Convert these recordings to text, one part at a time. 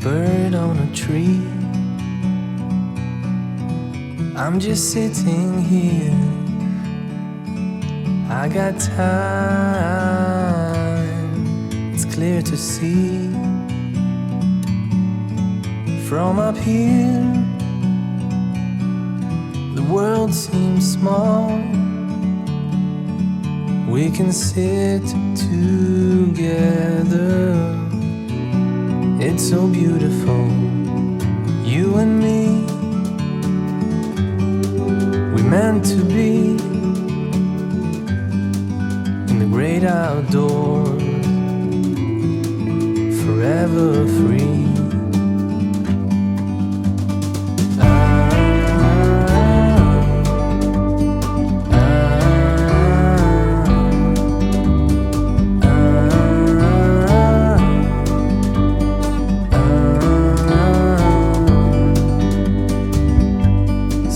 bird on a tree. I'm just sitting here. I got time, it's clear to see. From up here, the world seems small. We can sit together. It's so beautiful, you and me. We meant to be in the great outdoors, forever free.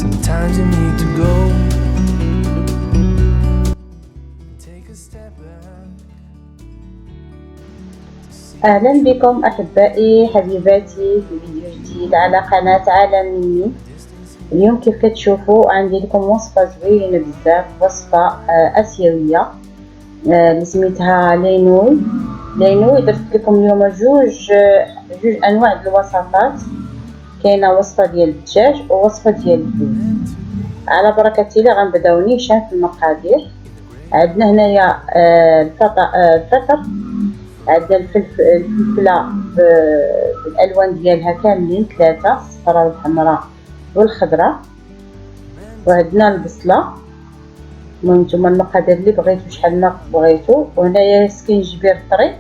Sometimes you need to go take a step back. أهلا بكم أحبائي حبيباتي في فيديو جديد على قناة عالم مني. اليوم كيف كتشوفوا عندي لكم وصفة زوينة بزاف، وصفة آسيوية اللي سميتها لينوي. درت لكم اليوم جوج أنواع ديال الوصفات، كاينه وصفة ديال الدجاج ووصفة ديال الفول. على بركة الله غنبداو نيشان في المقادير. عندنا هنايا الفطر، عندنا الفلفله بالالوان ديالها كاملين 3، الصفراء والحمراء والخضراء، وعندنا البصله. المهم نتوما المقادير اللي بغيتو شحال ما بغيتو. وهنايا سكينجبير طري،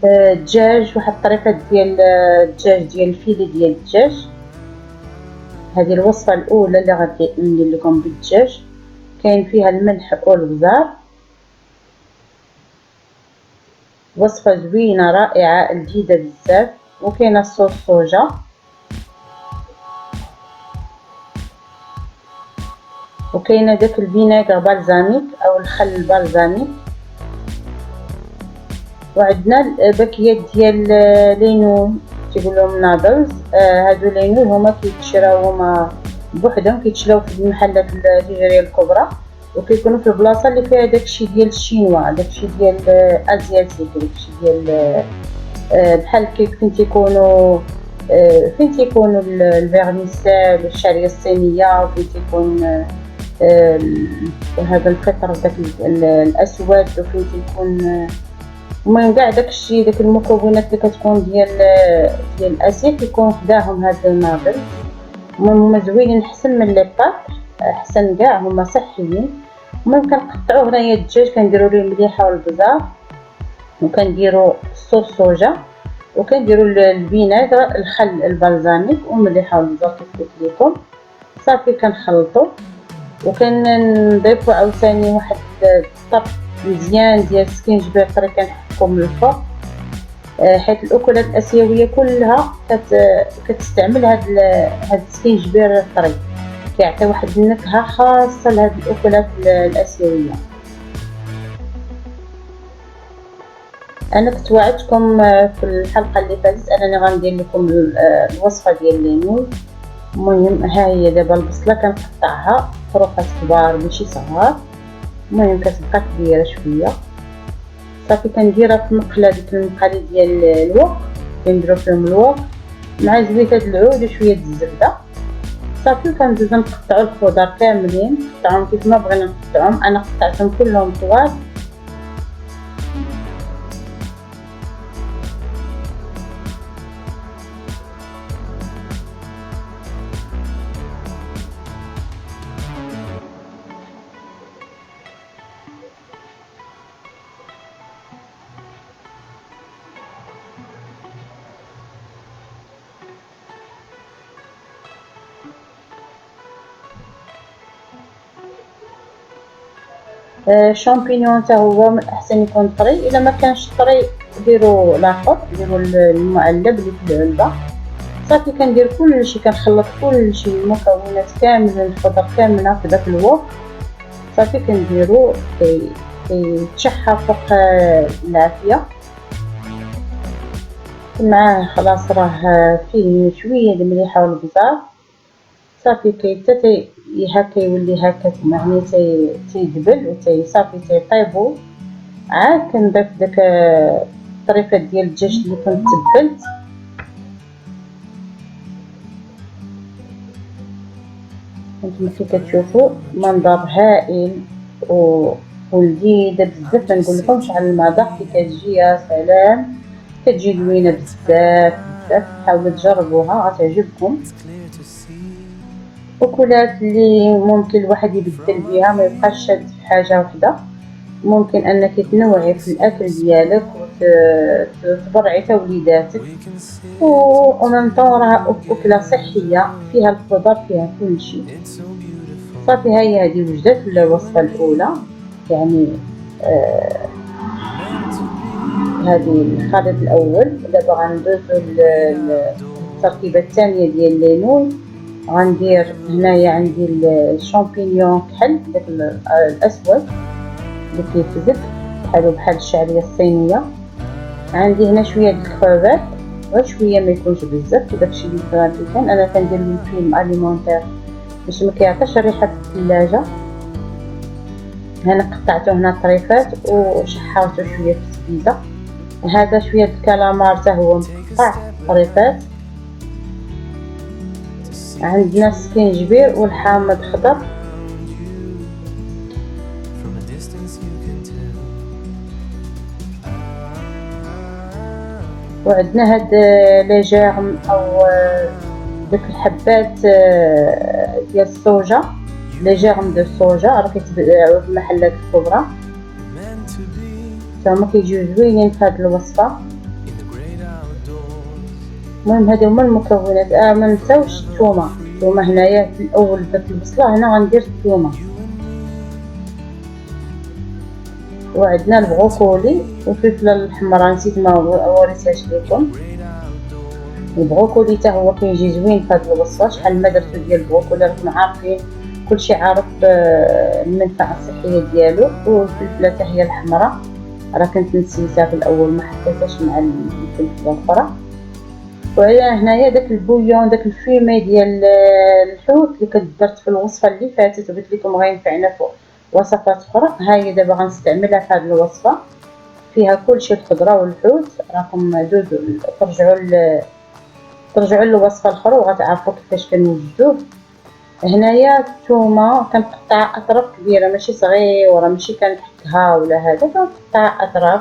الدجاج، واحد الطريقه ديال الدجاج ديال الفيلي ديال الدجاج. هذه الوصفه الاولى اللي غادي ندير لكم بالدجاج، كاين فيها الملح والبزار. وصفه زوينه رائعه لذيذه بزاف. وكاينه الصوص صوجا، وكاينه داك الفينيغر بالزاميك او الخل البالزاميك، وعندنا باكيات ديال لينوي تيقولوا نادلز. هادو لينوي هما كيتشراو هما بوحدهم، كيتشراو في المحلات التجاريه الكبرى، وكيكونوا في البلاصه اللي فيها داكشي ديال الشينوا، داكشي ديال ازياتيك، داكشي ديال بحال كيف فين تيكونوا الفيرميسيل والشعريه الصينيه، وفين تيكون هذا الفطر داك الاسود، وفين تيكون المهم كاع داكشي داك المكونات اللي كتكون ديال الاسيا كيكون خداهم هاد النابل. هما زوينين احسن من لي بات، احسن كاع، هما صحيين. المهم كنقطعوا هنايا الدجاج، كنديروا ليه المليحه والبزار، وكنديروا الصوص صوجا، وكنديروا الفينيغر، الخل البالزاميك والمليحه والبزار كيف قلت لكم. صافي كنخلطوا، وكنضيفوا عاوتاني واحد الطرف مزيان ديال السكينجبير طري كنحكو من الفوق، حيت الاكلات الاسيويه كلها كتستعمل هاد السكينجبير الطري، كيعطي واحد النكهه خاصه لهاد الاكلات الاسيويه. انا كنت وعدتكم في الحلقه اللي فاتت انني غندير لكم الوصفه ديال لينوي. المهم ها هي دابا البصله كنقطعها طروقات كبار ماشي صغار، المهم كتبقى كبيره شويه. صافي كنديرها في مقله، ديك المقله ديال الوق، كنديرو فيهم الوق مع زويته العود وشويه الزبده. صافي كندوزو نقطعو الخضر كاملين، نقطعهم كيف ما بغينا نقطعهم. انا قطعتهم كلهم طوال. شامبينيون حتى هو من الاحسن يكون طري، الا ما كانش طري ديروا لاخر، ديروا المعلب اللي في العلبه. صافي كندير كلشي، كنخلط كلشي، المكونات كامله، الخضر كامله في داك الوق. صافي كنديرو كيتشحى فوق العافية. معاه خلاص راه فيه شوية د المليحة والبزار، صافي حتى هكا يولي هكا يعني تيدبل صافي تيطيبو. عاد كنضيف داك الطريفات ديال الدجاج اللي كنت تبلت، كنتما كي كتشوفوا منظر هائل ولذيذه بزاف. ما نقولكمش على المذاق كي كتجي يا سلام، كتجي زوينه بزاف بزاف. حاولوا تجربوها غتعجبكم. أكلات اللي ممكن الواحد يبدل بها، ما يبقاش شاد في حاجه وحده. ممكن انك تنوعي في الاكل ديالك وتبرعي حتى وليداتك، ومن راه اكله صحيه فيها الخضر فيها كل شيء. صافي هاي هذه وجدت الوصفه الاولى، يعني هذه الخليط الاول. دابا غندوزو للتركيبه الثانيه ديال الليمون. غندير هنايا عندي الشامبينيون كحل داك الاسود اللي كيفزك بحال الشعريه الصينيه. عندي هنا شويه د الكروفات، غير شويه ما يكونش بزاف، داكشي اللي كان انا كندير من فيلم اليمونتير باش ما كيعطيش الريحه في الثلاجه. هنا قطعته هنا طريفات وشحرته شويه في السبيزه. هذا شويه د الكالامار حتى هو مقطع طريفات. عندنا السكينجبير والحامض خضر. وعندنا هاد لي جيرم او داك الحبات ديال الصوجا، لي جيرم دو الصوجا راه كيتباعوا في المحلات الكبرى، هما كيجيو زوينين في هاد الوصفه. المهم هادو هما المكونات. ما نساوش الثومه هنايا في الاول درت البصله، هنا غندير الثومه. وعندنا البروكولي والفلفله الحمراء نسيت ما وريتهاش لكم. البروكولي حتى هو كيجي زوين في هذه الوصفه. شحال ما درتو ديال البروكولي راكم عارفين كلشي عارف المنفعه الصحيه ديالو. والفلفله حتى هي الحمراء راه كنت نسيتها في الاول ما حطيتهاش مع الفلفله الاخرى. وعلى هنايا داك البويون داك الفيمي ديال الحوت اللي كنت درت في الوصفه اللي فاتت وقلت لكم غينفعنا في وصفات اخرى، ها هي دابا غنستعملها في هذه الوصفه. فيها كلشي الخضره والحوت. راكم دوزو ترجعوا للوصفه الاخرى وغتعرفوا كيفاش كنوجدوه. هنايا الثومه كنقطع اطراف كبيره ماشي صغيره، ماشي كنحكها ولا هذا، كنقطع اطراف.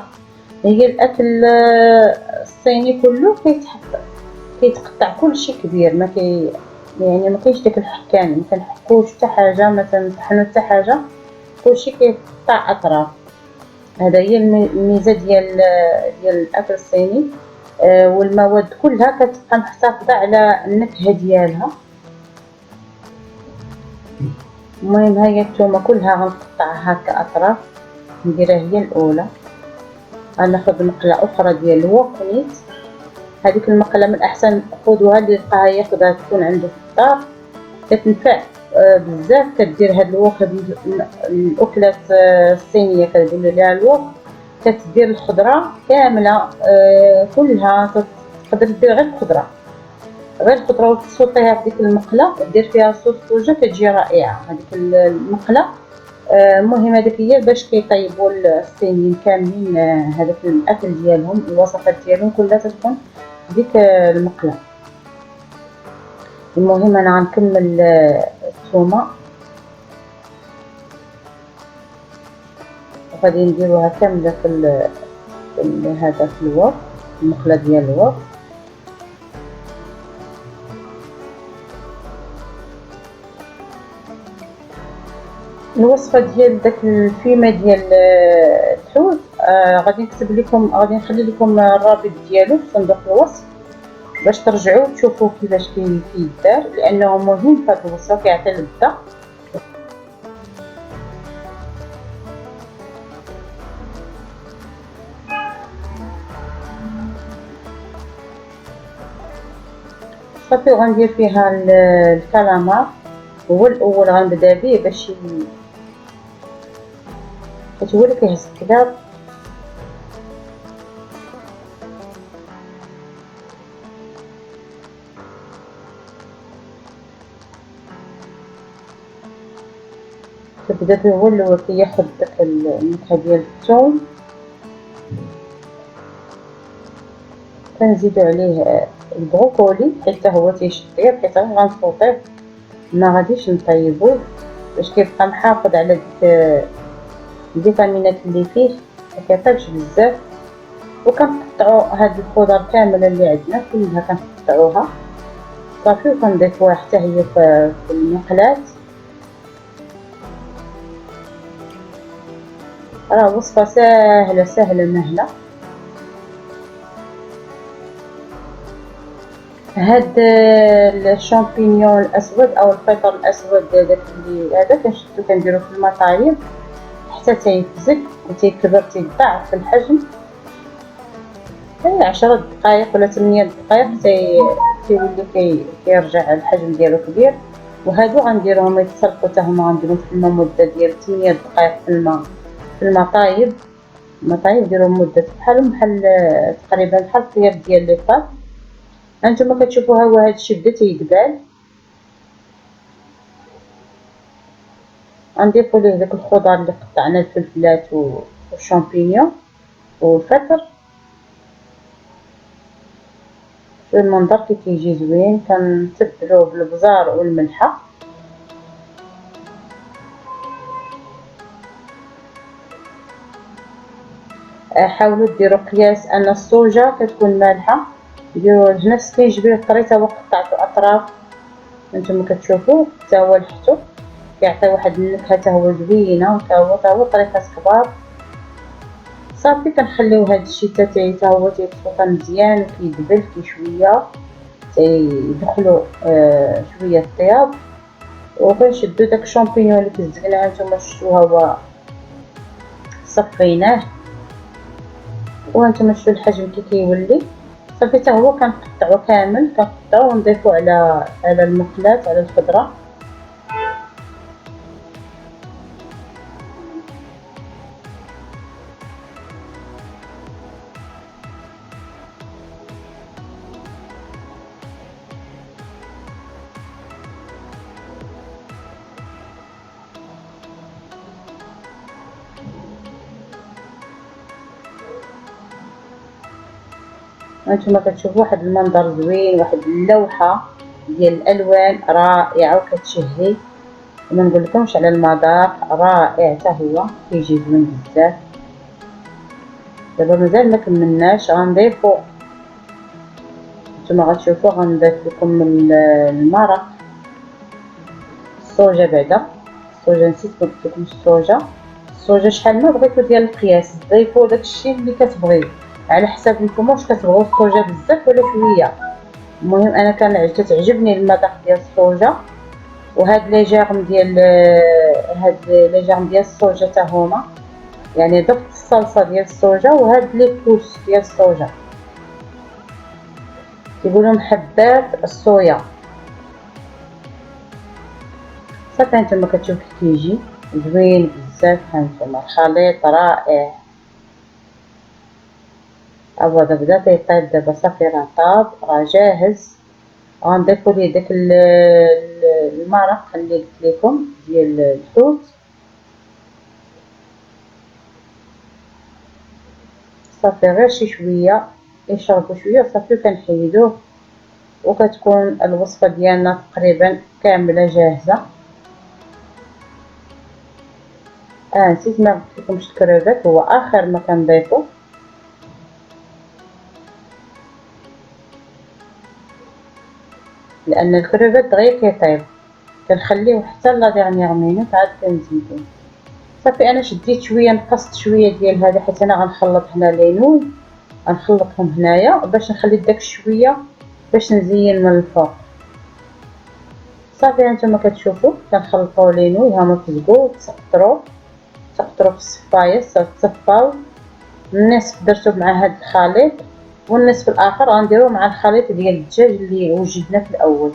هي الاكل الصيني كله كيتقطع كلشي كبير، ما يعني ما كاينش داك الحكان، ما كنحكوش حتى حاجه، ما تنطحنوا حتى حاجه، كلشي كيتقطع اطراف. هذا هي الميزه ديال الاكل الصيني. والمواد كلها كتبقى محتفظه على النكهه ديالها. المهم هي الثومه كلها غنقطعها هكا اطراف، نديرها هي الاولى. غناخذ مقله اخرى ديال الوقنيت. هذيك المقله من الاحسن خذوها اللي لقاها ياخذها تكون عنده في الدار، كتنفع بزاف. كدير هاد الوق الاكلات الصينيه كنقولوا لها الوق، كتدير الخضره كامله كلها. تقدر دير غير الخضره وتصوطيها في ديك المقله ودير فيها صوص صوجا كتجي رائعه هذيك المقله. المهم هذيك هي باش كيطيبوا الصينيين كاملين هذاك الاكل ديالهم، الوصفات ديالهم كلها تكون ديك المقله. المهم انا غنكمل الثومه وغادي نديروها كامله في هذا في الوسط، المقله ديال الوسط. الوصفه ديال داك الفيمه ديال الحوت غادي نكتب لكم، غادي نخلي لكم الرابط ديالو في صندوق الوصف باش ترجعوا تشوفوا كيفاش كيدار، لانه مهم في هذه الوصفه كيعطي اللذه. صافي غندير فيها الكالامار، هو الاول غنبدا به باش حيت هو اللي كيهز الكلاب. كيبدا هو اللي كياخد داك النكهه ديال الثوم. كنزيدو عليه البروكولي حيت هو تيشطيب، حيت غير غنفوطيه ما غاديش نطيبوه باش كيبقى محافظ على ديك الفيتامينات اللي فيه، مكيطيبش بزاف. وكنقطعو هاد الخضر كامله اللي عندنا كلها كنقطعوها صافي، وكنضيفوها حتى هي في المقلاة. راه وصفه ساهله مهله. هاد الشامبينيون الاسود او الفلفل الاسود داك اللي هذا كنشدو كنديرو في المطايب حتى تيفزك وتيكبر تيضاعف في الحجم. 10 دقائق ولا 8 دقائق تيولي كيرجع الحجم ديالو كبير. وهادو غنديروهم يتسلقوا حتى هما، غنديروهم في الماء مده ديال 8 دقائق في الماء في المطايب ديروهم مده بحال تقريبا بحال الطياب ديال لي طاط. هانتوما كتشوفوا هو هادشي بدا تيدبال. غنضيفو ليه داك الخضر اللي قطعنا، الفلفلات والشامبينيون والفلفل. المنظر كي كيجي زوين. كنتبلوه بالبزار والملحه. حاولوا ديروا قياس ان الصوجه كتكون مالحه، ديروا نفس كيجبيه الطري تا هو قطعتو اطراف. هانتوما كتشوفوا حتى هو لحتو كيعطي واحد النكهه تا هو زوينه، تا هو طريقات كبار. صافي كنخليو هادشي تا هو تيتفوطا مزيان وكيدبل شويه تيدخلوا شويه الطياب. وكنشدو داك الشامبينيون اللي كزقناه هانتوما شفتوها هو صفيناه، وهانتوما شفتو الحجم كي كيولي. صافي تا هو كنقطعو كامل، كنقطعو ونضيفو على المقلاة على الخضره. هانتوما كتشوفوا واحد المنظر زوين، واحد اللوحه ديال الالوان رائعه وكتشهي. وما نقولكمش على المذاق رائع، حتى هو كيجي زوين بزاف. دابا مازال ما كملناش، غنضيفو نتوما غتشوفوا غنضيف لكم المرق الصوجه. بعدا الصوجه نسيت قلت لكم الصوجه شحال ما بغيتو ديال القياس ضيفوا داكشي اللي كتبغيو على حساب نتوما واش كتبغيو الصوجه بزاف ولا شويه. المهم انا كتعجبني المذاق ديال الصوجه. وهاد لي جيرم ديال الصوجه حتى هما، يعني ضفت الصلصه ديال الصوجه وهاد لي كوس ديال الصوجه كيقولوا حبات الصويا. صافي هانتوما كتشوفوا كيجي زوين بزاف. هانتوما الخليط رائع. دابا بدا تيطيب، دابا صافي راه طاب راه جاهز. غنضيفو ليه داك المرق اللي قلت لكم ديال الحوت. صافي غير شي شويه يشربوا شويه صافي كنحيدوه، وكتكون الوصفه ديالنا تقريبا كامله جاهزه. نسيت ما قلت لكمش الكريفات هو اخر ما كنضيفو. لان الكريفات دغيا كيطيب كنخليوه حتى لا ديرنيير مينوت عاد كنزيدو. صافي انا شديت شويه، نقصت شويه ديال هذا حيت انا غنخلط هنا ليمون، غنخلطهم هنايا باش نخلي داك شويه باش نزين من الفوق. صافي هانتوما كتشوفوا كنخلطوا لينو هما كتزقوا تسقطروا في الصفايه تصفاو. النصف درتو مع هاد الخليط والنصف الاخر غنديروه مع الخليط ديال الدجاج اللي وجدنا في الاول.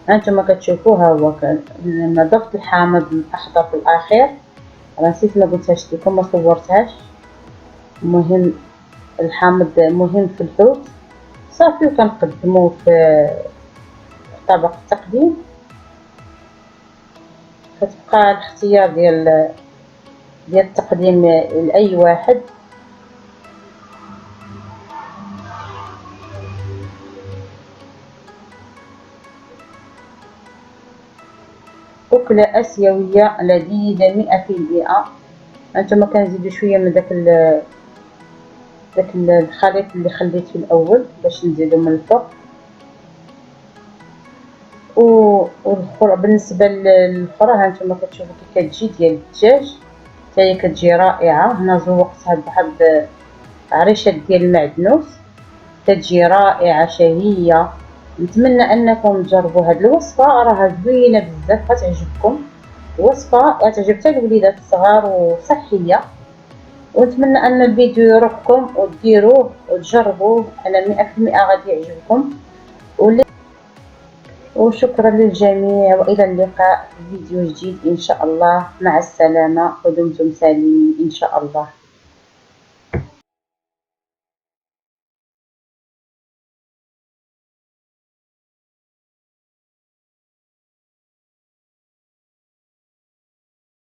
هانتوما كتشوفوا ها هو لما ضفت الحامض الاخضر في الاخير راه نسيت ما قلتهاش لكم، ما صورتهاش. المهم الحامض مهم في الحوت صافي، وكنقدموه في طبق التقديم. كتبقى الاختيار ديال التقديم لأي واحد. أكلة آسيوية لذيذة 100%. هانتوما كنزيدو شوية من داك الخليط اللي خليت في الأول باش نزيدو من الفوق. والأخرى بالنسبة للأخرى هانتوما كتشوفو كي كتجي ديال الدجاج، حتى هي كتجي رائعة. هنا زوقتها بواحد عريشة ديال المعدنوس، كتجي رائعة شهية. نتمنى انكم تجربوا هذه الوصفه، راها زوينه بزاف، غتعجبكم. وصفه غتعجب حتى الوليدات الصغار وصحيه. ونتمنى ان الفيديو يروحكم وديروه وتجربوه، انا 100% غادي يعجبكم. وشكرا للجميع، والى اللقاء في فيديو جديد ان شاء الله. مع السلامه ودمتم سالمين ان شاء الله.